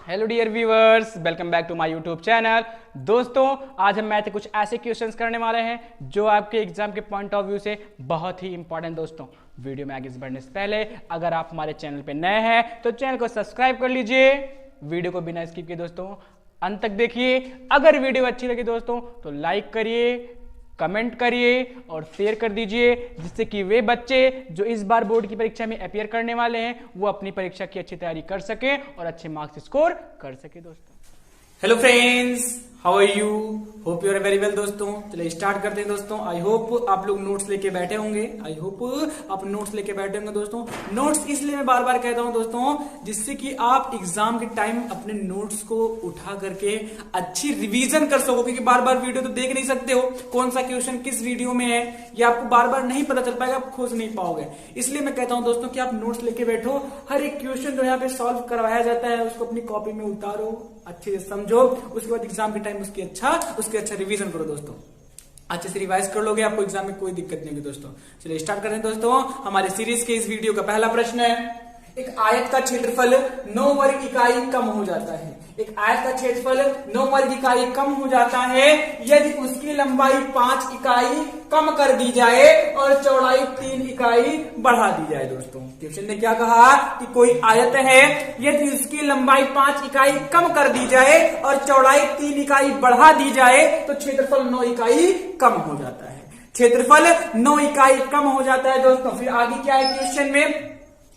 Hello dear viewers, welcome back to my YouTube channel. दोस्तों, आज हम मैथ के कुछ ऐसे क्वेश्चंस करने वाले हैं जो आपके एग्जाम के पॉइंट ऑफ व्यू से बहुत ही इंपॉर्टेंट। दोस्तों, वीडियो में आगे बढ़ने से पहले अगर आप हमारे चैनल पे नए हैं तो चैनल को सब्सक्राइब कर लीजिए। वीडियो को बिना स्किप किए दोस्तों अंत तक देखिए। अगर वीडियो अच्छी लगी दोस्तों तो लाइक करिए, कमेंट करिए और शेयर कर दीजिए, जिससे कि वे बच्चे जो इस बार बोर्ड की परीक्षा में अपीयर करने वाले हैं वो अपनी परीक्षा की अच्छी तैयारी कर सके और अच्छे मार्क्स स्कोर कर सके। दोस्तों, hello friends, how are you? Hope you are very well. दोस्तों, चलिए स्टार्ट करते हैं। दोस्तों, आई होप आप लोग नोट्स लेके बैठे होंगे। आई होप आप नोट्स लेके बैठे होंगे। दोस्तों, नोट्स इसलिए मैं बार बार कहता हूं दोस्तों, जिससे कि आप एग्जाम के टाइम अपने नोट्स को उठा करके अच्छी रिवीजन कर सको, क्योंकि बार बार वीडियो तो देख नहीं सकते हो, कौन सा क्वेश्चन किस वीडियो में है ये आपको बार बार नहीं पता चल पाएगा, आप खोज नहीं पाओगे। इसलिए मैं कहता हूं दोस्तों कि आप नोट्स लेके बैठो, हर एक क्वेश्चन जो यहाँ पे सॉल्व करवाया जाता है उसको अपनी कॉपी में उतारो, अच्छे से समझो, उसके बाद एग्जाम के टाइम उसके अच्छा रिवीजन करो। दोस्तों, अच्छे से रिवाइज कर लोगे, आपको एग्जाम में कोई दिक्कत नहीं होगी। दोस्तों, चलिए स्टार्ट करते हैं। दोस्तों, हमारे सीरीज के इस वीडियो का पहला प्रश्न है, एक आयत का क्षेत्रफल 9 वर्ग इकाई कम हो जाता है। एक आयत का क्षेत्रफल 9 वर्ग इकाई कम हो जाता है यदि उसकी लंबाई 5 इकाई कम कर दी जाए और चौड़ाई 3 इकाई बढ़ा दी जाए। दोस्तों, क्वेश्चन ने क्या कहा कि कोई आयत है, यदि उसकी लंबाई 5 इकाई कम कर दी जाए और चौड़ाई 3 इकाई बढ़ा दी जाए तो क्षेत्रफल 9 इकाई कम हो जाता है। क्षेत्रफल 9 इकाई कम हो जाता है। दोस्तों, फिर आगे क्या है क्वेश्चन में?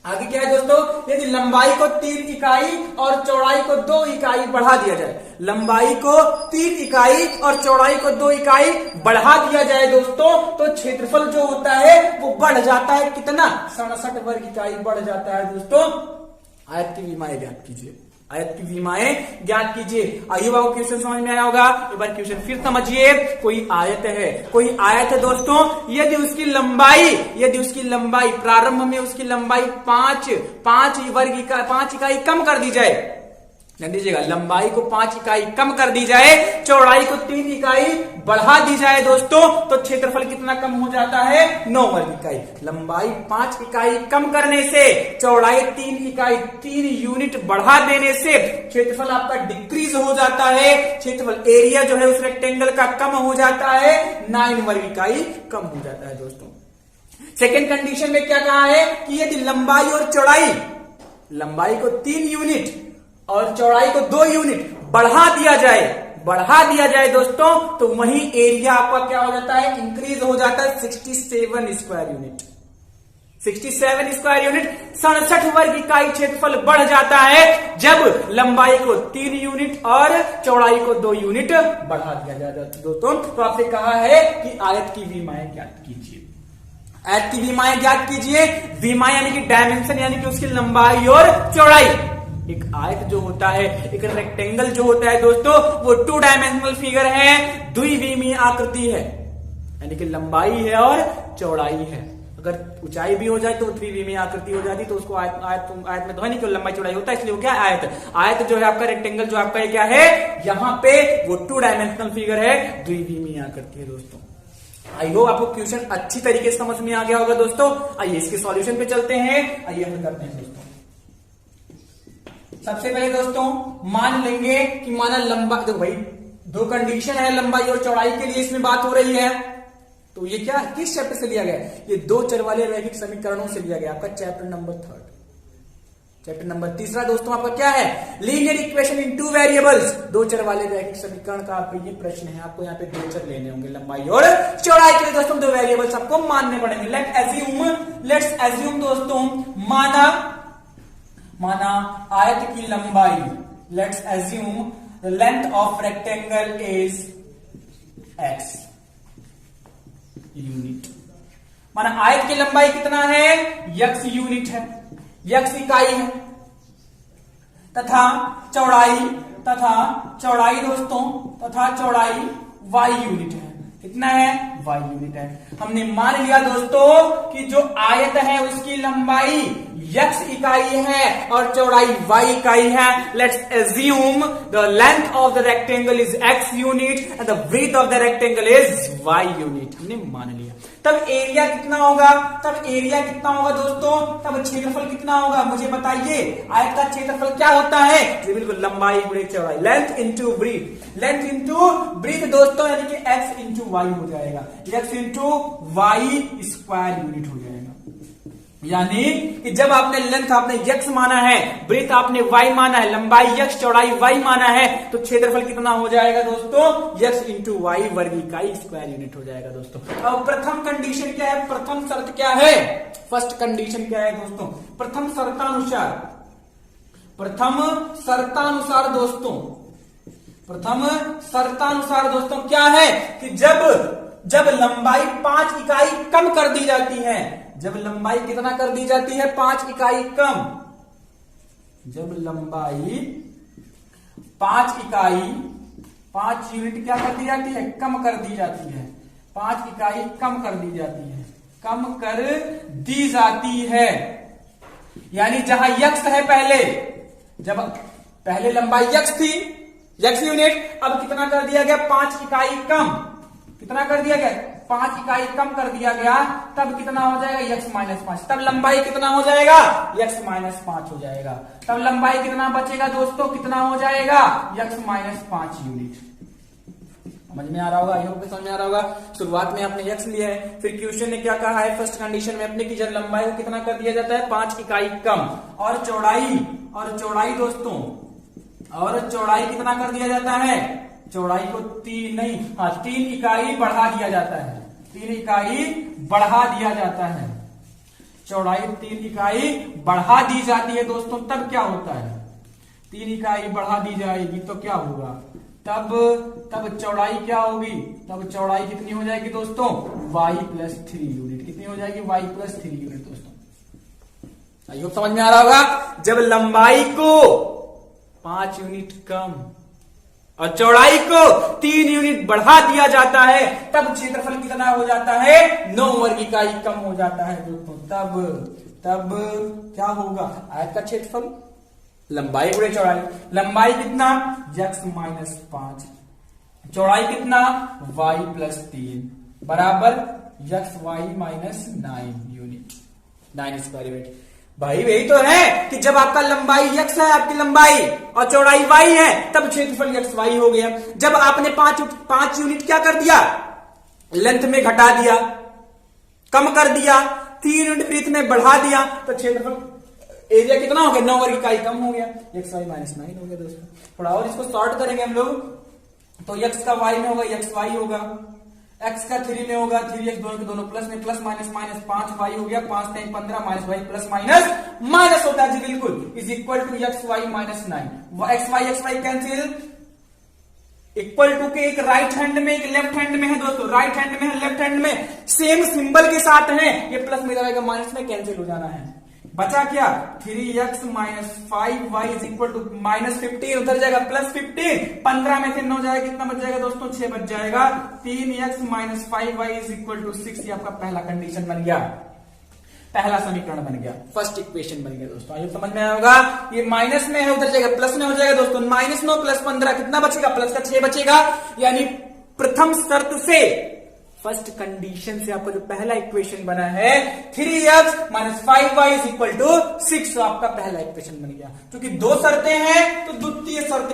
आगे क्या है दोस्तों? यदि लंबाई को 3 इकाई और चौड़ाई को 2 इकाई बढ़ा दिया जाए, लंबाई को 3 इकाई और चौड़ाई को 2 इकाई बढ़ा दिया जाए दोस्तों, तो क्षेत्रफल जो होता है वो बढ़ जाता है कितना? 67 वर्ग इकाई बढ़ जाता है। दोस्तों, आयत की विमाएं ज्ञात कीजिए। आयत की विमाएं ज्ञात कीजिए। आइए बाबू, क्वेश्चन समझ में आया होगा। एक बार क्वेश्चन फिर समझिए। कोई आयत है दोस्तों, यदि उसकी लंबाई प्रारंभ में उसकी लंबाई 5 इकाई कम कर दी जाए, ध्यान दीजिएगा, लंबाई को 5 इकाई कम कर दी जाए, चौड़ाई को 3 इकाई बढ़ा दी जाए दोस्तों, तो क्षेत्रफल कितना कम हो जाता है? 9 वर्ग इकाई। लंबाई 5 इकाई कम करने से, चौड़ाई 3 यूनिट बढ़ा देने से क्षेत्रफल आपका डिक्रीज हो जाता है। क्षेत्रफल एरिया जो है उस रेक्टेंगल का कम हो जाता है, 9 वर्ग इकाई कम हो जाता है। दोस्तों, सेकेंड कंडीशन में क्या कहा है कि यदि लंबाई और चौड़ाई, लंबाई को 3 यूनिट और चौड़ाई को 2 यूनिट बढ़ा दिया जाए दोस्तों, तो वही एरिया आपका क्या हो जाता है? इंक्रीज हो जाता है 67 स्क्वायर यूनिट। 67 स्क्वायर यूनिट, 67 वर्ग इकाई क्षेत्रफल बढ़ जाता है जब लंबाई को 3 यूनिट और चौड़ाई को 2 यूनिट बढ़ा दिया जाता है। दोस्तों, तो आपसे कहा है कि आयत की विमाएं ज्ञात कीजिए। आयत की विमाएं ज्ञात कीजिए। विमा यानी कि डायमेंशन, यानी कि उसकी लंबाई और चौड़ाई। एक आयत जो होता है, एक रेक्टेंगल जो होता है दोस्तों, वो 2 डायमेंशनल फिगर है, द्विविमीय आकृति है, यानी कि लंबाई है और चौड़ाई है। अगर ऊंचाई भी हो जाए तो त्रिविमीय आकृति हो जाती, तो उसको आयत में तो है नहीं, क्यों लंबाई चौड़ाई होता है, इसलिए वो क्या है? आयत जो है आपका रेक्टेंगल जो आपका क्या है, यहाँ पे वो 2 डायमेंशनल फिगर है, द्विविमीय आकृति है। दोस्तों, आई होप आपको क्वेश्चन अच्छी तरीके से समझ में आ गया होगा। दोस्तों, आइए इसके सॉल्यूशन पे चलते हैं। आइए हम करते हैं। दोस्तों, सबसे पहले दोस्तों मान लेंगे कि माना लंबा, देखो भाई 2 कंडीशन है लंबाई और चौड़ाई के लिए इसमें बात हो रही है, तो ये क्या किस चैप्टर से लिया गया? ये 2 चर वाले रैखिक समीकरणों से लिया गया, आपका चैप्टर नंबर 3। चैप्टर नंबर 3 दोस्तों आपका क्या है? Linear equation in 2 variables. 2 चर वाले रैखिक समीकरण का आपका ये प्रश्न है। आपको यहाँ पे 2 चर लेने होंगे, लंबाई और चौड़ाई के लिए दोस्तों 2 वेरिएबल्स आपको मानने पड़ेंगे। लेट्स एज्यूम दोस्तों, माना आयत की लंबाई, let's assume the length of rectangle is x unit. माना आयत की लंबाई कितना है? x यूनिट है, x इकाई है, तथा चौड़ाई दोस्तों y यूनिट है। कितना है? y यूनिट है। हमने मान लिया दोस्तों कि जो आयत है उसकी लंबाई x इकाई है और चौड़ाई y इकाई है, let's assume the length of the rectangle is x unit and the breadth of the rectangle is y unit. हमने मान लिया। तब एरिया कितना होगा? दोस्तों, तब क्षेत्रफल कितना होगा मुझे बताइए। आयत का क्षेत्रफल क्या होता है? ये बिल्कुल लंबाई गुणे चौड़ाई, लेंथ इंटू ब्रीथ दोस्तों, यानी कि x इंटू वाई हो जाएगा, x into y square unit हो जाएगा। यानी कि जब आपने लेंथ आपने x माना है, ब्रेथ आपने y माना है, लंबाई x चौड़ाई y माना है, तो क्षेत्रफल कितना हो जाएगा दोस्तों? x इंटू वाई वर्ग इकाई स्क्वायर यूनिट हो जाएगा दोस्तों। अब प्रथम कंडीशन क्या है? प्रथम शर्त क्या है? फर्स्ट कंडीशन क्या है दोस्तों? प्रथम शर्तानुसार दोस्तों क्या है कि जब लंबाई 5 इकाई कम कर दी जाती है, जब लंबाई कितना कर दी जाती है? 5 इकाई कम। जब लंबाई 5 यूनिट क्या कर दी जाती है? कम कर दी जाती है। 5 इकाई कम कर दी जाती है, यानी जहां x है पहले लंबाई x थी, x यूनिट, अब कितना कर दिया गया? 5 इकाई कम। कितना कर दिया गया? 5 इकाई कम कर दिया गया। तब कितना हो जाएगा? x minus 5। तब लंबाई कितना हो जाएगा? x माइनस 5 हो जाएगा। तब लंबाई कितना बचेगा दोस्तों? कितना हो जाएगा? x minus 5 unit. समझ में आ रहा होगा? आई होप समझ में आ रहा होगा। शुरुआत में आपने x लिया है, फिर क्वेश्चन ने क्या कहा है फर्स्ट कंडीशन में अपने की जब लंबाई को कितना कर दिया जाता है? 5 इकाई कम, और चौड़ाई दोस्तों, और चौड़ाई कितना कर दिया जाता है? चौड़ाई को 3 इकाई बढ़ा दिया जाता है। 3 इकाई बढ़ा दिया जाता है। चौड़ाई 3 इकाई बढ़ा दी जाती है दोस्तों। तब क्या होता है? 3 इकाई बढ़ा दी जाएगी तो क्या होगा? तब चौड़ाई क्या होगी? तब चौड़ाई कितनी हो जाएगी दोस्तों? y plus 3 unit. कितनी हो जाएगी? y प्लस 3 यूनिट दोस्तों। आई होप समझ में आ रहा होगा। जब लंबाई को 5 यूनिट कम और चौड़ाई को 3 यूनिट बढ़ा दिया जाता है, तब क्षेत्रफल कितना हो जाता है? 9 वर्ग इकाई कम हो जाता है दोस्तों। तब क्या होगा? आयत का क्षेत्रफल लंबाई गुणे चौड़ाई, लंबाई कितना? x माइनस 5, चौड़ाई कितना? y प्लस 3 बराबर x y minus 9 unit, 9 square unit. भाई वही तो है कि जब आपका लंबाई x है, आपकी लंबाई, और चौड़ाई y है, तब क्षेत्रफल x y हो गया। जब आपने 5 यूनिट क्या कर दिया? लेंथ में घटा दिया, कम कर दिया, 3 यूनिट ब्रीथ में बढ़ा दिया, तो क्षेत्रफल एरिया कितना हो गया? 9 वर्ग इकाई कम हो गया, x y माइनस 9 हो गया दोस्तों। थोड़ा और इसको सॉर्ट करेंगे हम लोग, तो x का y में होगा x y होगा, x का 3 में होगा 3x, दोनों के दोनों प्लस में, प्लस माइनस माइनस 5y हो गया, 5 time 15 minus y plus minus minus होता है जी बिल्कुल, is equal to x y minus 9। x y cancel, equal to के एक राइट हैंड में एक लेफ्ट हैंड में है दोस्तों, राइट हैंड में है लेफ्ट हैंड में सेम सिंबल के साथ है, ये प्लस में जाएगा माइनस में कैंसिल हो जाना है। बचा क्या? 3x minus 5y is equal to minus 15, उधर जाएगा प्लस 15, 15 में से 9 जाएगा, कितना बच जाएगा दोस्तों? 6 बच जाएगा। 3x minus 5y is equal to 6, ये आपका पहला कंडीशन बन गया, पहला समीकरण बन गया, फर्स्ट इक्वेशन बन गया दोस्तों। आइए समझ में आया होगा। ये माइनस में है, उधर जाएगा प्लस में हो जाएगा दोस्तों, माइनस 9 प्लस 15 कितना बचेगा? प्लस का 6 बचेगा। यानी प्रथम शर्त से, फर्स्ट कंडीशन से आपका जो पहला इक्वेशन बना है 3x minus 5y is equal to 6, तो आपका पहला इक्वेशन बन गया। क्योंकि 2 शर्तें हैं तो द्वितीय शर्त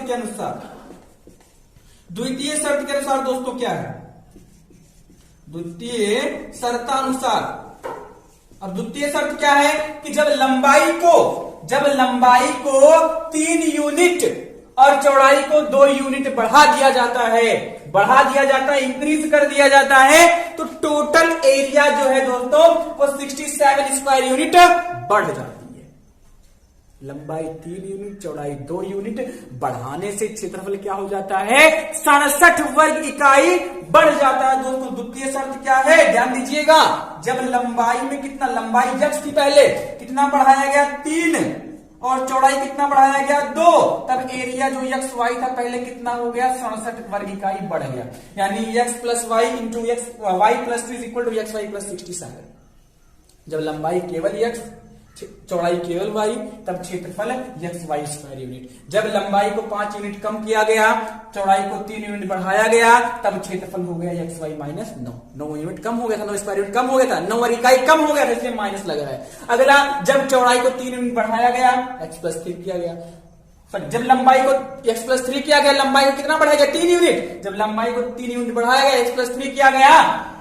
के अनुसार दोस्तों क्या है? द्वितीय शर्तानुसार। अब द्वितीय शर्त क्या है कि जब लंबाई को 3 यूनिट और चौड़ाई को 2 यूनिट बढ़ा दिया जाता है, इंक्रीज कर दिया जाता है, तो टोटल एरिया जो है दोस्तों वो 67 स्क्वायर यूनिट बढ़ जाती है। लंबाई 3 यूनिट, चौड़ाई 2 यूनिट बढ़ाने से क्षेत्रफल क्या हो जाता है? 67 वर्ग इकाई बढ़ जाता है दोस्तों। द्वितीय शर्त क्या है? ध्यान दीजिएगा, जब लंबाई में कितना, लंबाई x थी पहले, कितना बढ़ाया गया? 3, और चौड़ाई कितना बढ़ाया गया? 2, तब एरिया जो x y था पहले कितना हो गया? 67 वर्ग इकाई बढ़ गया। यानी x plus y into y plus 2 is equal to x y plus 67। जब लंबाई केवल x चौड़ाई केवल वाई, तब क्षेत्रफल एक्स वाई स्क्वायर यूनिट। जब लंबाई को 5 यूनिट कम किया गया, चौड़ाई को 3 यूनिट बढ़ाया गया, तब क्षेत्रफल हो गया एक्स वाई माइनस 9। 9 यूनिट कम हो गया था, 9 स्क्वायर यूनिट कम हो गया था, 9 और इकाई कम हो गया था, इसलिए माइनस लग रहा है। अगला, जब चौड़ाई को 3 यूनिट बढ़ाया गया, एक्स प्लस 3 किया गया। जब लंबाई को x प्लस 3 किया गया, लंबाई को कितना बढ़ाया गया? 3 यूनिट। जब लंबाई को 3 यूनिट बढ़ाया गया, x प्लस 3 किया गया,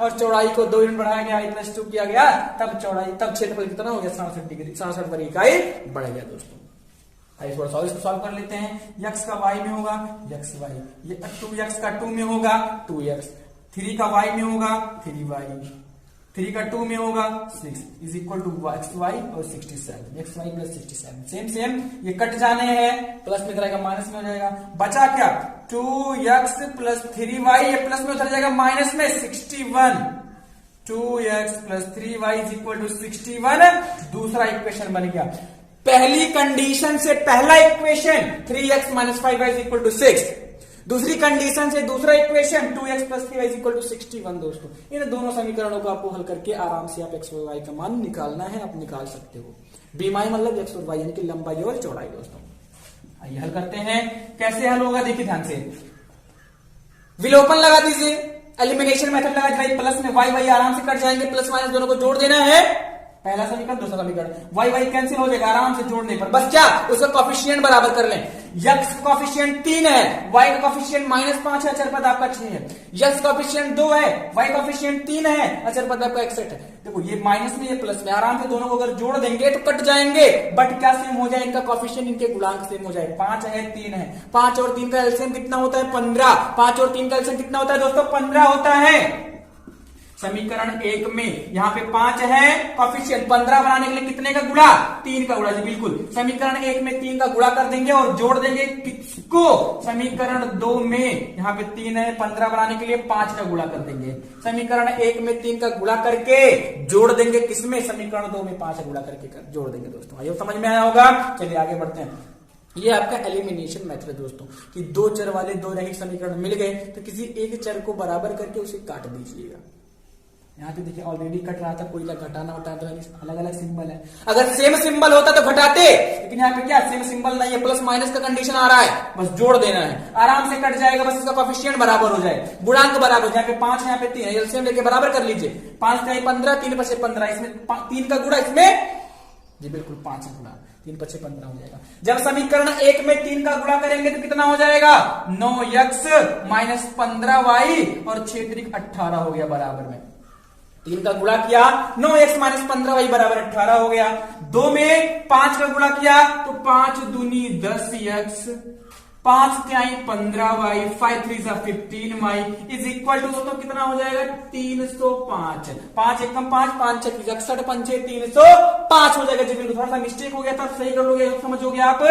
और चौड़ाई को 2 यूनिट बढ़ाया गया, y प्लस 2 किया गया, तब क्षेत्रफल कितना हो गया? 67 डिग्री, 67 वर्ग इकाई बढ़ गया दोस्तों। आइए थोड़ा सा इसको सॉल्व कर लेते हैं। x का y में होगा x y, ये 2x का 2 में होगा 2x, 3 का y में होगा 3y, 3 का 2 में होगा 6 is equal to x y और 67, एक्स वाई प्लस 67। सेम ये कट जाने हैं, प्लस में रहेगा माइनस में हो जाएगा। बचा क्या? 2x प्लस 3y, ये प्लस में उतर जाएगा माइनस में 61। 2x plus 3y is equal to 61। दूसरा इक्वेशन बन गया। पहली कंडीशन से पहला equation 3x minus 5y is equal to 6। दूसरी कंडीशन से दूसरा equation 2x plus 3y is equal to 61 दोस्तों। इन दोनों समीकरणों को आपको हल करके आराम से आप x और y का मान निकालना है, आप निकाल सकते हो। बीमाई मतलब x और y यानी कि लंबाई और चौड़ाई दोस्तों। आइए हल करते हैं। कैसे हल होगा देखिए ध्यान से, विलोपन लगा दीजिए, एलिमिनेशन मेथड लगा दीजिए। प्लस में y आराम से कट जाएंगे, प्लस माइनस दोनों को जोड़ देना है। पहला समीकरण दूसरा समीकरण, y कैंसिल हो जाएगा आराम से जोड़ने पर। बस क्या, उसका कोफिशिएंट बराबर कर लें। x का कोफिशिएंट 3 है, y का कोफिशिएंट -5 है, अचर पद आपका 6 है। x कोफिशिएंट 2 है, y कोफिशिएंट 3 है, अचर पद आपका 61 है। देखो ये माइनस में ये प्लस में, आराम से दोनों को अगर जोड़ देंगे तो कट जाएंगे, बट क्या सेम हो जाए? इनका कोफिशिएंट, इनके गुणांक सेम हो जाए। 5 है 3 है, 5 और 3 का एलसीएम कितना होता है? 15। 5 और 3 का एलसीएम कितना होता है दोस्तों? 15 होता है। समीकरण 1 में यहाँ पे 5 है कोफिशिएंट, 15 बनाने के लिए कितने का गुणा? 3 का गुणा जी बिल्कुल। समीकरण 1 में 3 का गुणा कर देंगे और जोड़ देंगे किसको? समीकरण 2 में यहाँ पे 3 है, 15 बनाने के लिए 5 का गुणा कर देंगे। समीकरण 1 में 3 का गुणा करके जोड़ देंगे किसमें? समीकरण 2 में 5 का गुणा करके जोड़ देंगे दोस्तों। आइए समझ में आया होगा। चलिए आगे बढ़ते हैं। ये आपका एलिमिनेशन मेथड है दोस्तों, कि 2 चर वाले 2 रैखिक समीकरण मिल गए तो किसी एक चर को बराबर करके उसे काट दीजिएगा। यहाँ पे देखिए ऑलरेडी कट रहा था, कोई घटाना वटाना अलग अलग सिंबल है। अगर सेम सिंबल होता तो घटाते, लेकिन यहाँ पे क्या सेम सिंबल नहीं है, प्लस माइनस का कंडीशन आ रहा है, बस जोड़ देना है, आराम से कट जाएगा। बस इसका कोफिशिएंट बराबर हो जाए, गुणांक बराबर हो जाए। यहाँ पे 5 यहाँ पे 3 है, एलसीएम लेके बराबर कर लीजिए। 5 का 15, 3 पचे 15, इसमें 3 का गुणा, इसमें जी बिल्कुल 5 गुणा, 3 पचे 15 हो जाएगा। जब समीकरण 1 में 3 का गुणा करेंगे तो कितना हो जाएगा? 9x माइनस 15y और 6 3 18 हो गया बराबर में। 3 का गुणा किया, 9x माइनस 15y बराबर 18 हो गया। 2 में 5 का गुणा किया तो 5 दूनी 10x, 5 त्याई 15y, 5 3 15y is equal to दोस्तों कितना हो जाएगा? 305। 5 एकम 5, 5 6 61, 5 305 हो जाएगा। जी बिल्कुल, थोड़ा सा मिस्टेक हो गया था, सही कर लोगे, समझोगे आप।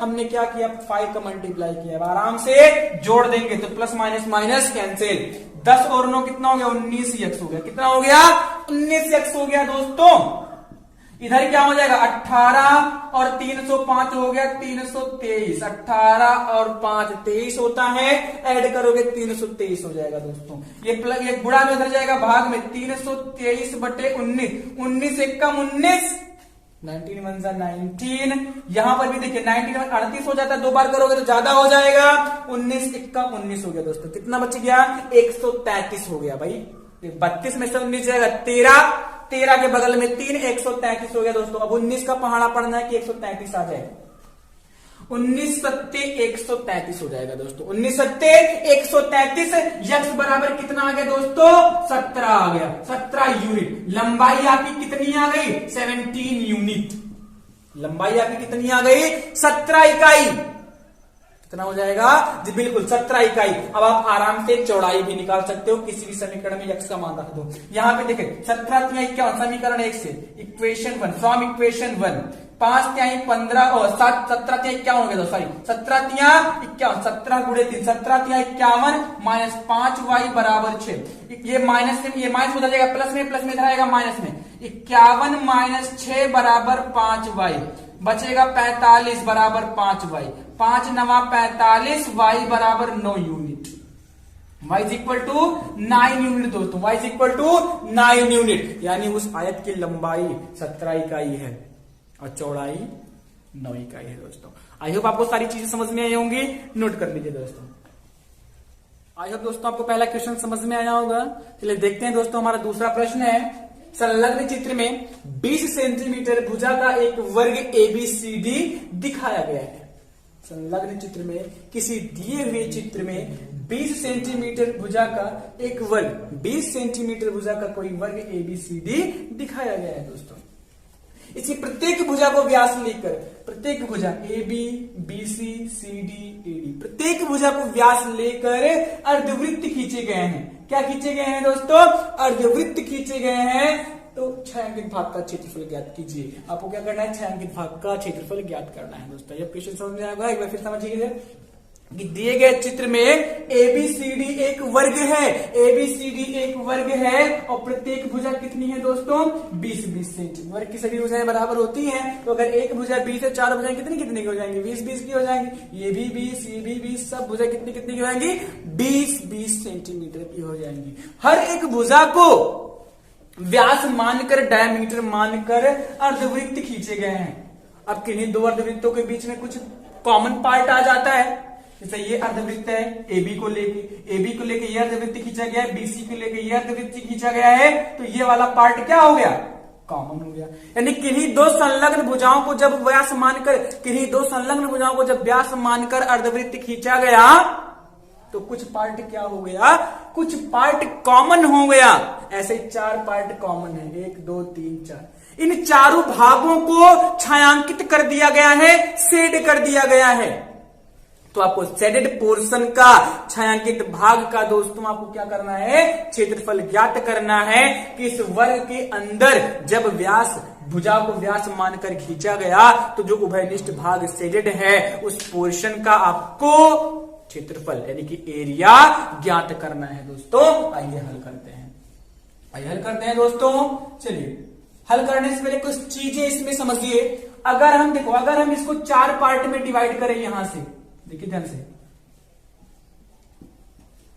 हमने क्या किया? 5 का मल्टीप्लाई किया, आराम से जोड़ देंगे तो प्लस माइनस माइनस कैंसिल। 10 और 9 कितना हो गया? 19x हो गया। कितना हो गया? 19x हो गया दोस्तों। इधर क्या हो जाएगा? 18 और 305 हो गया 323। 18 और 5 23 होता है, ऐड करोगे 323 हो जाएगा दोस्तों। ये गुणा में उधर जाएगा भाग में, 323 बटे 19, 19 से कम 19, 19 1 19। यहां पर भी देखिए 19 38 हो जाता है, 2 बार करोगे तो ज्यादा हो जाएगा। 19 1 19 हो गया दोस्तों। कितना बच गया? 133 हो गया भाई। 32 में से 19 जाएगा 13, 13 के बगल में 3, 133 हो गया दोस्तों। अब 19 का पहाड़ा पढ़ना है कि 133 आ जाए। 19 सत्ते 133 हो जाएगा दोस्तों। 19 सत्ते 133, यक्स बराबर कितना आ गया दोस्तों? 17 आ गया। 17 यूनिट। लंबाई आपकी कितनी आ गई? 17 यूनिट। लंबाई आपकी कितनी आ गई? 17 इकाई। कितना हो जाएगा? जी बिल्कुल 17 इकाई। अब आप आराम से चौड़ाई भी निकाल सकते हो, किसी भी समीकरण में x का मान रख दो। यहां पे देखिए 17 तिहाई 51, समीकरण 1 से इक्वेशन 1, फ्रॉम इक्वेशन 1, 5 तिहाई 15 और 17 तिहाई 51 हो गया। सॉरी 17 तिहाई 51, 17 गुणे 3, 17 तिहाई 51 माइनस 5y बराबर 6। ये माइनस में, ये माइनस हो जाएगा प्लस में, प्लस में इधर आएगा माइनस में। 51 माइनस 6 बराबर 5y, बचेगा 45 बराबर 5y, 5 9 45, y बराबर 9 unit. y is equal to 9 unit दोस्तों। y is equal to 9 unit, यानी उस आयत की लंबाई 17 इकाई है। और चौड़ाई 9 इकाई है दोस्तों। आई होप आपको सारी चीजें समझ में आई होंगी, नोट कर लीजिए दोस्तों। आई होप दोस्तों आपको पहला क्वेश्चन समझ में आया होगा। चलिए देखते हैं दोस्तों, हमारा दूसरा प्रश्न है, संलग्न चित्र में 20 सेंटीमीटर भुजा का एक वर्ग ABCD दिखाया गया है। संलग्न चित्र में, किसी दिए हुए चित्र में 20 सेंटीमीटर भुजा का एक वर्ग, 20 सेंटीमीटर भुजा का कोई वर्ग ABCD दिखाया गया है दोस्तों। इसी प्रत्येक भुजा को व्यास लेकर, प्रत्येक भुजा AB, BC, CD, AD, प्रत्येक भुजा को व्यास लेकर अर्धवृत्त खींचे गए हैं। क्या खींचे गए हैं दोस्तों? अर्धवृत्त खींचे गए हैं। तो छायांकित भाग का क्षेत्रफल ज्ञात कीजिए। आपको क्या करना है? छायांकित भाग का क्षेत्रफल ज्ञात करना है दोस्तों। ये क्वेश्चन समझ में आएगा, एक बार फिर समझिए कि दिए गए चित्र में ABCD एक वर्ग है, ABCD एक वर्ग है और प्रत्येक भुजा कितनी है दोस्तों? 20-20 सेंटीमीटर। वर्ग की सभी भुजाएं बराबर होती हैं, तो अगर एक भुजा 20 है, 4 भुजाएं कितनी कितनी की हो जाएंगी? 20-20 की हो जाएंगी। ये भी 20, ये भी 20, सब भुजा कितनी कितनी की हो जाएंगी? 20-20 सेंटीमीटर की हो जाएंगी। हर एक भुजा को व्यास मानकर, डायमीटर मानकर अर्धवृत्त खींचे गए हैं। अब किन्हीं दो अर्धवृत्तों के बीच में कुछ कॉमन पार्ट आ जाता है। जैसे ये अर्धवृत्त है, AB को लेके ये अर्धवृत्त खींचा गया है, BC को लेके ये अर्धवृत्त खींचा गया है, तो ये वाला पार्ट क्या हो गया? कॉमन हो गया। यानी किन्हीं दो संलग्न भुजाओं को जब व्यास मानकर, किन्हीं दो संलग्न भुजाओं को जब व्यास मानकर अर्धवृत्त खींचा गया, तो कुछ पार्ट क्या हो गया? कुछ पार्ट कॉमन हो गया। ऐसे 4 पार्ट कॉमन है, 1 2 3 4। इन चारों भागों को छायांकित कर दिया गया है, शेड कर दिया गया है। तो आपको शेडेड पोर्शन का, छायांकित भाग का दोस्तों आपको क्या करना है? क्षेत्रफल ज्ञात करना है कि इस वर्ग के अंदर जब व्यास, भुजा को व्यास मानकर खींचा गया, तो जो उभयनिष्ठ भाग शेडेड है, उस पोर्शन का आपको क्षेत्रफल यानी कि एरिया ज्ञात करना है दोस्तों। आइए हल करते हैं दोस्तों। चलिए हल करने से पहले कुछ चीजें इसमें समझिए। अगर हम इसको 4 पार्ट में डिवाइड करें, यहां से देखिए ध्यान से,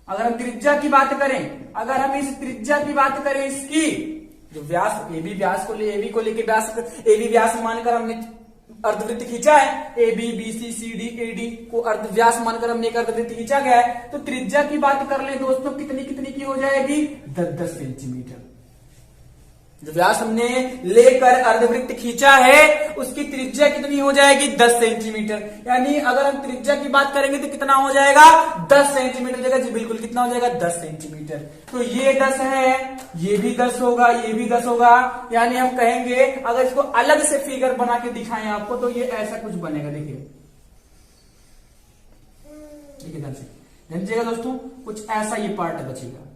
अगर हम त्रिज्या की बात करें, अगर हम इस त्रिज्या की बात करें, इसकी जो व्यास AB व्यास को लेके व्यास, AB व्यास मानकर हमने अर्धवृत्त खींचा है, AB BC CD AD को अर्ध व्यास मानकर हमने एक अर्धवृत्त खींचा गया है, तो त्रिज्या की बात कर ले दोस्तों, कितनी कितनी की हो जाएगी? 10-10 सेंटीमीटर। जो व्यास हमने लेकर अर्धवृत्त खींचा है, उसकी त्रिज्या कितनी हो जाएगी? 10 सेंटीमीटर। यानी अगर हम त्रिज्या की बात करेंगे तो कितना हो जाएगा? 10 सेंटीमीटर जगह जी, बिल्कुल कितना हो जाएगा? 10 सेंटीमीटर। तो ये 10 है, ये भी 10 होगा, ये भी 10 होगा। यानी हम कहेंगे, अगर इसको अलग से फिगर बना के दिखाएं आपको, तो ये ऐसा कुछ बनेगा। देखिए ध्यान दोस्तों, कुछ ऐसा ये पार्ट बचेगा।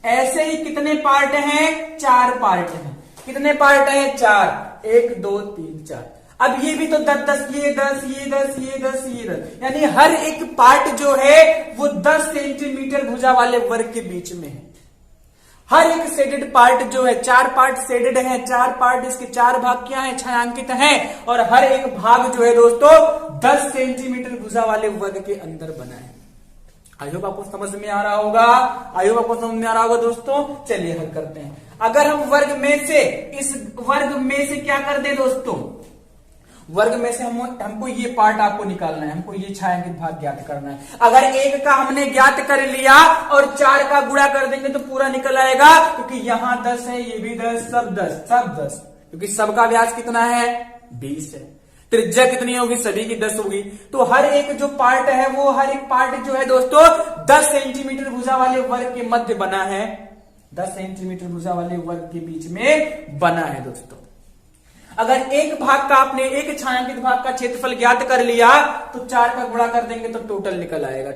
ऐसे ही कितने पार्ट हैं? 4 पार्ट हैं। कितने पार्ट हैं? 4। 1 2 3 4। अब ये भी तो 10-10, ये 10, ये 10, ये 10, ये 10, यानी हर एक पार्ट जो है वो 10 सेंटीमीटर भुजा वाले वर्ग के बीच में है। हर एक शेडेड पार्ट जो है, 4 पार्ट शेडेड है, 4 पार्ट, इसके 4 भाग क्या है? छायांकित हैं, और हर एक भाग जो है दोस्तों 10 सेंटीमीटर भुजा वाले वर्ग के अंदर बना है। आई होप आपको समझ में आ रहा होगा, दोस्तों। चलिए हल करते हैं। अगर हम वर्ग में से, इस वर्ग में से क्या कर दे दोस्तों? वर्ग में से हमको ये पार्ट आपको निकालना है, हमको ये छायांकित भाग ज्ञात करना है। अगर 1 का हमने ज्ञात कर लिया और 4 का गुणा कर देंगे तो पूरा निकल आएगा, क्योंकि यहां 10 है, ये भी 10, सब 10, क्योंकि सबका व्यास कितना है? 20 है। त्रिज्या कितनी होगी? सभी की 10 होगी। तो हर एक जो पार्ट है, वो हर एक पार्ट जो है दोस्तों 10 सेंटीमीटर भुजा वाले वर्ग के मध्य बना है, 10 सेंटीमीटर भुजा वाले वर्ग के बीच में बना है दोस्तों। अगर एक भाग का, आपने एक छायांकित भाग का क्षेत्रफल ज्ञात कर लिया, तो 4 का गुणा कर देंगे तो टोटल निकल आएगा,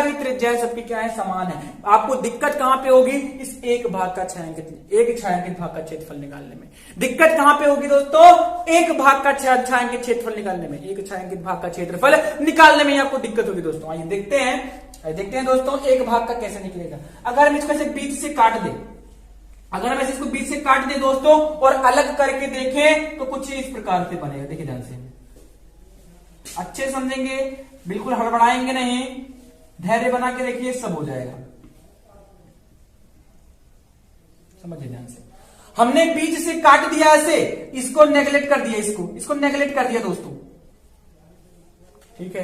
कि त्रिज्या सबकी क्या है? समान है। आपको दिक्कत कहां पे होगी? इस एक भाग का छायांकित भाग का क्षेत्रफल निकालने में दिक्कत कहां पे होगी दोस्तों? एक भाग का छायांकित क्षेत्रफल निकालने में, एक छायांकित भाग का क्षेत्रफल निकालने में आपको दिक्कत होगी दोस्तों। आइए देखते हैं दोस्तों, एक भाग का कैसे निकलेगा। अगर हम इसको ऐसे बीच से काट दें, अगर हम इसको बीच से काट दें दोस्तों और अलग करके देखें, तो कुछ इस प्रकार से बनेगा। देखिए ध्यान से, अच्छे समझेंगे, बिल्कुल हड़बड़ाएंगे नहीं, धैर्य बना के देखिए, सब हो जाएगा। समझिए ध्यान से। हमने बीच से काट दिया ऐसे, इसको नेगलेक्ट कर दिया, इसको नेगलेक्ट कर दिया दोस्तों, ठीक है।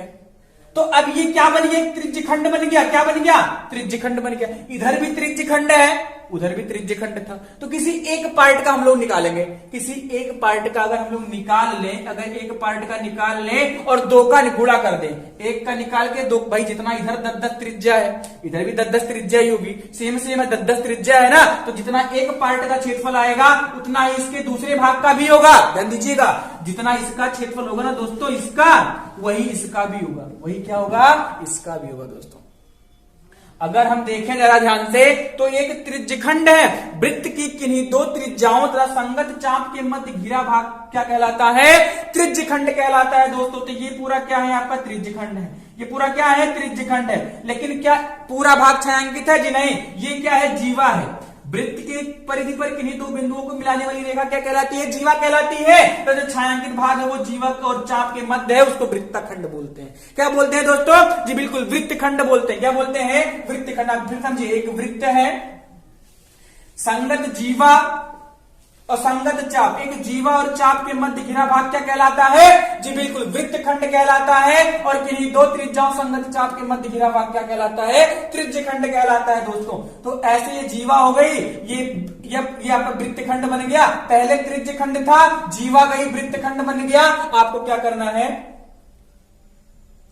तो अब ये क्या बन गया, त्रिज्यखंड बन गया, क्या बन गया, त्रिज्यखंड बन गया। इधर भी त्रिज्यखंड है, उधर भी त्रिज्यखंड था, तो किसी एक पार्ट का हम लोग निकालेंगे, किसी एक पार्ट का अगर हम लोग निकाल लें, अगर एक पार्ट का निकाल लें और दो का गुणा कर दें, एक का निकाल के दो, भाई जितना इधर 10-10 त्रिज्या है, इधर भी 10-10 त्रिज्या ही होगी, सेम सेम है, 10-10 त्रिज्या है ना, तो जितना एक पार्ट का क्षेत्रफल आएगा उतना ही इसके दूसरे भाग का भी होगा। ध्यान दीजिएगा, जितना इसका क्षेत्रफल होगा ना दोस्तों इसका, वही इसका भी होगा, वही क्या होगा, इसका भी होगा दोस्तों। अगर हम देखें जरा ध्यान से, तो एक त्रिज्यखंड है, वृत्त की किन्हीं दो त्रिज्याओं तथा संगत चाप के मध्य घिरा भाग क्या कहलाता है, त्रिज्यखंड कहलाता है दोस्तों। तो ये पूरा क्या है, आपका त्रिज्यखंड है, ये पूरा क्या है, त्रिज्यखंड है। लेकिन क्या पूरा भाग छायांकित है जी, नहीं, ये क्या है, जीवा है। वृत्त के परिधि पर किन्हीं दो बिंदुओं को मिलाने वाली रेखा क्या कहलाती है, जीवा कहलाती है। तो जो छायांकित भाग है वो जीवा और चाप के मध्य है, उसको वृत्तखंड बोलते हैं। क्या बोलते हैं दोस्तों, जी बिल्कुल, वृत्तखंड बोलते हैं। क्या बोलते हैं, वृत्तखंड। आप फिर समझिए, एक वृत्त है, संगत जीवा और संगत चाप, एक जीवा और चाप के मध्य घिरा भाग क्या कहलाता है, जी बिल्कुल, वृत्तखंड कहलाता है। और किन्हीं दो त्रिज्याओं संगत चाप के मध्य घिरा भाग क्या कहलाता है, त्रिज्यखंड कहलाता है दोस्तों। तो ऐसे ये जीवा हो गई, ये आपका वृत्तखंड बन गया। पहले त्रिज्यखंड था, जीवा गई, वृत्तखंड बन गया। आपको क्या करना है,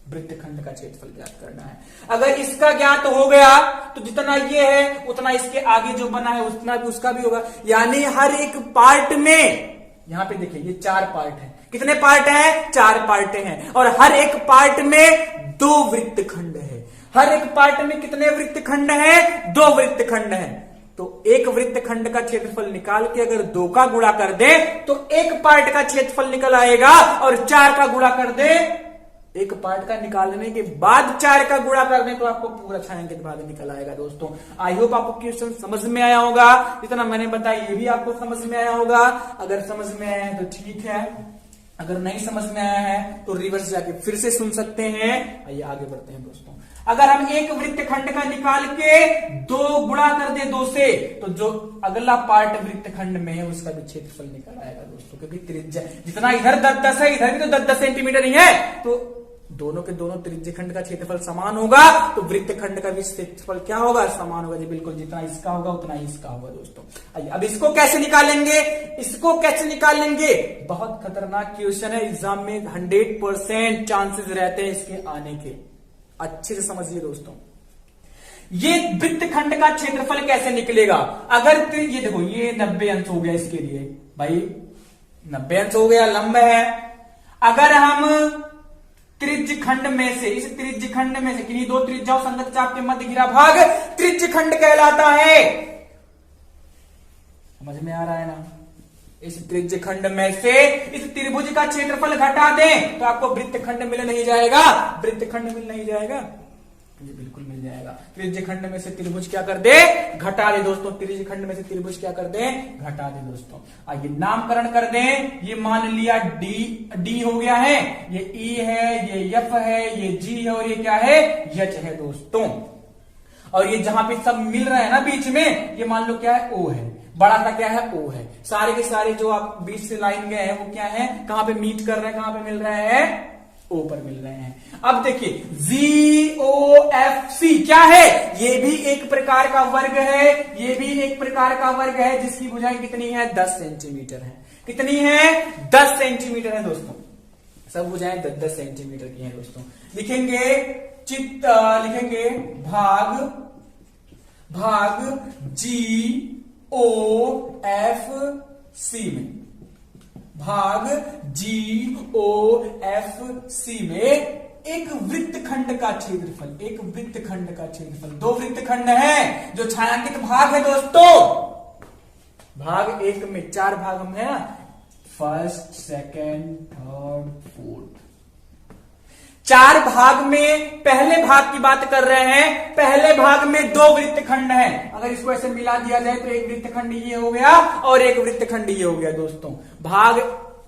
वृत्तखंड का क्षेत्रफल ज्ञात करना है। अगर इसका ज्ञात हो गया तो जितना ये है उतना इसके आगे जो बना है उतना भी उसका भी होगा। यानी हर एक पार्ट में, यहां पे देखिए ये 4 पार्ट है, कितने पार्ट हैं, 4 पार्ट हैं, और हर एक पार्ट में 2 वृत्तखंड है। हर एक पार्ट में कितने वृत्तखंड हैं, 2 वृत्तखंड हैं। तो एक वृत्तखंड का क्षेत्रफल निकाल के अगर 2 का गुणा कर दे तो एक पार्ट का क्षेत्रफल निकल आएगा, और 4 का गुणा कर दे, एक पार्ट का निकालने के बाद 4 का गुणा करने तो आपको पूरा छायांकित भाग निकल आएगा दोस्तों। आई होप आपको क्वेश्चन समझ में आया होगा, जितना मैंने बताया ये भी आपको समझ में आया होगा। अगर समझ में आया है तो ठीक है, अगर नहीं समझ में आया है तो रिवर्स जाके फिर से सुन सकते हैं। आइए आगे बढ़ते हैं दोस्तों। अगर हम एक वृत्तखंड का निकाल के 2 गुणा कर दे 2 से, तो जो अगला पार्ट वृत्तखंड में है उसका भी क्षेत्रफल निकल आएगा दोस्तों, क्योंकि त्रिज्या जितना इधर 10-10 है, इधर भी तो 10-10 सेंटीमीटर ही है, तो दोनों के दोनों त्रिज्यखंड का क्षेत्रफल समान होगा, तो वृत्तखंड का भी क्षेत्रफल क्या होगा, समान होगा जी बिल्कुल। जितना इसका होगा उतना ही इसका होगा दोस्तों। आइए अब इसको कैसे निकालेंगे, इसको कैसे निकालेंगे, बहुत खतरनाक क्वेश्चन है, एग्जाम में 100% चांसेस रहते हैं इसके आने के। अच्छे से समझिए दोस्तों, ये वृत्तखंड का क्षेत्रफल कैसे निकलेगा। अगर ये देखो, ये 90 अंश हो गया इसके लिए, भाई 90 अंश हो गया, लंब है। अगर हम त्रिज्यखंड में से, इस त्रिज्यखंड में से किन्हीं 2 त्रिज्याओं संगत चाप के मध्य घिरा भाग त्रिज्यखंड कहलाता है। समझ में आ रहा है ना। इस त्रिज्यखंड में से इस त्रिभुज का क्षेत्रफल घटा दें तो आपको वृत्तखंड मिल नहीं जाएगा, वृत्तखंड मिल नहीं जाएगा, ये बिल्कुल मिल जाएगा। त्रिज्यखंड में से त्रिभुज क्या कर दे, घटा दे दोस्तों। त्रिज्यखंड में से त्रिभुज क्या कर दे, घटा दे दोस्तों। आइए नामकरण कर दें। ये मान लिया डी हो गया है, ये ई है, ये एफ है, ये जी है, और ये क्या है, एच है दोस्तों। और ये जहां पे सब मिल रहे हैं ना बीच में, ये मान लो क्या है, ओ है, बड़ा सा क्या है, ओ है। सारे के सारे जो आप बीच से लाइन गए हैं वो क्या है, कहां पे मीट कर रहे हैं, कहां पे मिल रहे हैं, ओ पर मिल रहे हैं। अब देखिए ZOFC क्या है, ये भी एक प्रकार का वर्ग है, ये भी एक प्रकार का वर्ग है जिसकी भुजाएं कितनी है, 10 सेंटीमीटर है। कितनी है, 10 सेंटीमीटर है दोस्तों। सब भुजाएं 10-10 सेंटीमीटर की हैं दोस्तों। लिखेंगे लिखेंगे भाग GOFC में, भाग GOFC में एक वृत्तखंड का क्षेत्रफल, एक वृत्तखंड का क्षेत्रफल, 2 वृत्तखंड है जो छायांकित भाग है दोस्तों। भाग 1 में 4 भाग में है, फर्स्ट, सेकंड, थर्ड, फोर्थ। 4 भाग में पहले भाग की बात कर रहे हैं, पहले भाग में 2 वृत्तखंड हैं। अगर इसको ऐसे मिला दिया जाए तो एक वृत्तखंड ये हो गया और एक वृत्तखंड ये हो गया दोस्तों। भाग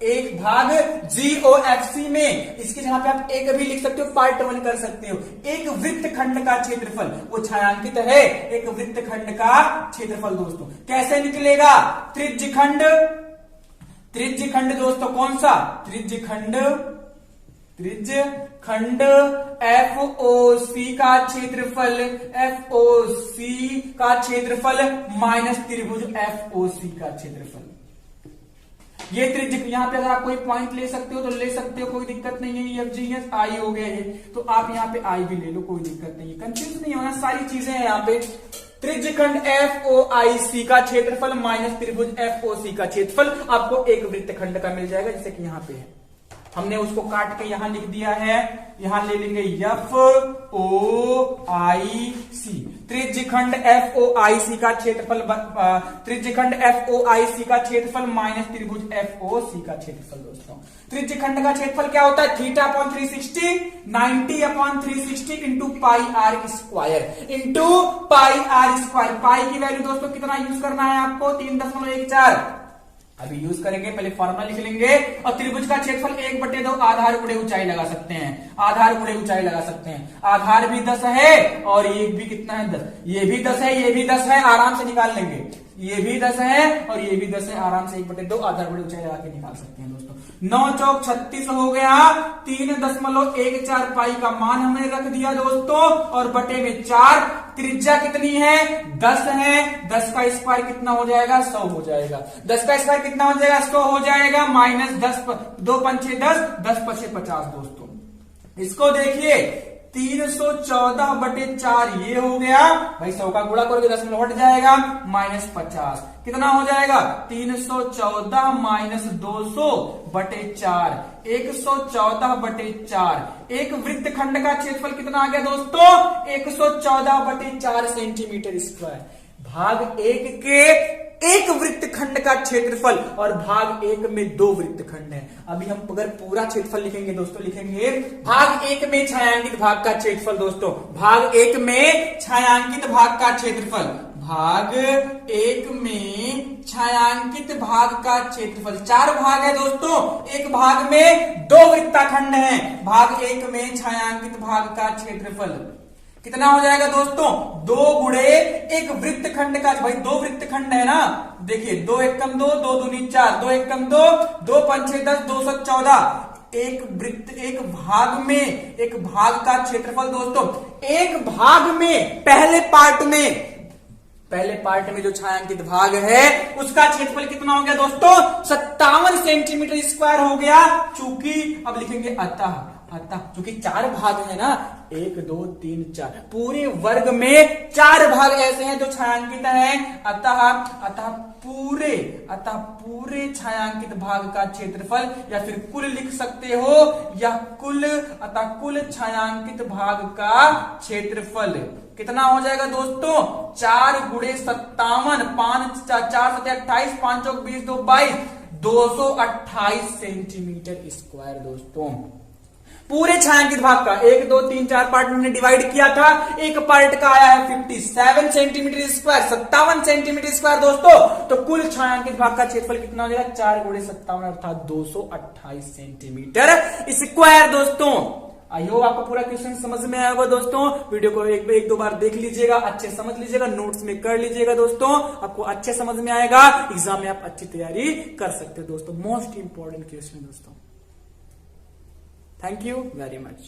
1 भाग GOFC में, इसके जहां पे आप एक भी लिख सकते हो, पार्ट 1 कर सकते हो। एक वृत्त खंड का क्षेत्रफल, वो छायांकित है, एक वृत्त खंड का क्षेत्रफल दोस्तों कैसे निकलेगा? त्रिज्यखंड दोस्तों, कौन सा? त्रिज्यखंड FOC का क्षेत्रफल, FOC का क्षेत्रफल माइनस त्रिभुज FOC का क्षेत्रफल। ये त्रिज्य, यहां पे अगर आप कोई पॉइंट ले सकते हो तो ले सकते हो, कोई दिक्कत नहीं है। FG आई हो गए हैं तो आप यहाँ पे आई भी ले लो, कोई दिक्कत नहीं है, कंफ्यूज नहीं होना, सारी चीजें हैं यहाँ पे। त्रिज्यखंड FOIC का क्षेत्रफल माइनस त्रिभुज FOC का क्षेत्रफल आपको एक वृत्तखंड का मिल जाएगा, जैसे कि यहाँ पे है। हमने उसको काट के यहां लिख दिया है, यहां ले लेंगे FOIC। त्रिज्यखंड FOIC का क्षेत्रफल, त्रिज्यखंड FOIC का क्षेत्रफल माइनस त्रिभुज FOC का क्षेत्रफल दोस्तों। त्रिज्यखंड का क्षेत्रफल क्या होता है? θ/360, 90/360 इंटू पाई आर स्क्वायर। पाई की वैल्यू दोस्तों कितना यूज करना है आपको? 3.14। अभी यूज करेंगे, पहले फॉर्मूला लिख लेंगे। और त्रिभुज का क्षेत्रफल 1/2 आधार गुणे ऊंचाई लगा सकते हैं, आधार गुणे ऊंचाई लगा सकते हैं। आधार भी 10 है और ये भी कितना है? 10। ये भी 10 है, ये भी 10 है, आराम से निकाल लेंगे। ये भी 10 है और ये भी 10 है, आराम से 1/2 आधार गुणे ऊंचाई लगा के निकाल सकते हैं दोस्तों। 9 चौक 36 हो गया। 3.14 पाई का मान हमने रख दिया दोस्तों, और बटे में 4। त्रिज्या कितनी है? 10 है। 10 का स्क्वायर कितना हो जाएगा? 100 हो जाएगा। 10 का स्क्वायर कितना हो जाएगा? 100 हो जाएगा। माइनस 10, 2 पंचे 10, 10 पचे 50 दोस्तों। इसको देखिए, 314/4 ये हो गया भाई, 100 का गुणा करोगे 10 में लौट जाएगा, माइनस 50 कितना हो जाएगा? 314 माइनस 200/4, 114/4। एक वृत्तखंड का क्षेत्रफल कितना आ गया दोस्तों? 114/4 सेंटीमीटर स्क्वायर। भाग 1 के एक वृत्तखंड का क्षेत्रफल और भाग 1 में 2 वृत्तखंड है। अभी हम अगर पूरा क्षेत्रफल लिखेंगे दोस्तों, लिखेंगे भाग 1 में छायांकित भाग का क्षेत्रफल दोस्तों, भाग 1 में छायांकित भाग का क्षेत्रफल, भाग 1 में छायांकित भाग का क्षेत्रफल। 4 भाग है दोस्तों, एक भाग में 2 वृत्तखंड है। भाग 1 में छायांकित भाग का क्षेत्रफल कितना हो जाएगा दोस्तों? 2 गुणे एक वृत्तखंड का, भाई 2 वृत्तखंड है ना, देखिए 2 एकम 2, 2 दूनी 4, 2 एकम 2, 2 पंचे 10, 214। एक भाग में, एक भाग का क्षेत्रफल दोस्तों, एक भाग में, पहले पार्ट में जो छायांकित भाग है उसका क्षेत्रफल कितना हो गया दोस्तों? 57 सेंटीमीटर स्क्वायर हो गया। चूंकि अब लिखेंगे अतः चूंकि 4 भाग है ना, 1 2 3 4, पूरे वर्ग में 4 भाग ऐसे हैं जो छायांकित हैं। अतः पूरे छायांकित भाग का क्षेत्रफल, या फिर कुल लिख सकते हो, या कुल छायांकित भाग का क्षेत्रफल कितना हो जाएगा दोस्तों? 4 गुणे 57, 5 4 7 28, 5 चौक 20, 2 22, 228 सेंटीमीटर स्क्वायर दोस्तों। पूरे छायांकित भाग का 1 2 3 4 पार्ट में डिवाइड किया था, एक पार्ट का आया है 57 सेंटीमीटर स्क्वायर, 57 सेंटीमीटर स्क्वायर दोस्तों। तो कुल छायांकित भाग का क्षेत्रफल कितना हो जाएगा? 4 गुणे 57 अर्थात 228 सेंटीमीटर स्क्वायर दोस्तों। आई होप आपको पूरा क्वेश्चन समझ में आया होगा दोस्तों। वीडियो को एक दो बार देख लीजिएगा, अच्छे समझ लीजिएगा, नोट्स में कर लीजिएगा दोस्तों, आपको अच्छे समझ में आएगा। एग्जाम में आप अच्छी तैयारी कर सकते हो दोस्तों। मोस्ट इंपॉर्टेंट क्वेश्चन दोस्तों। Thank you very much.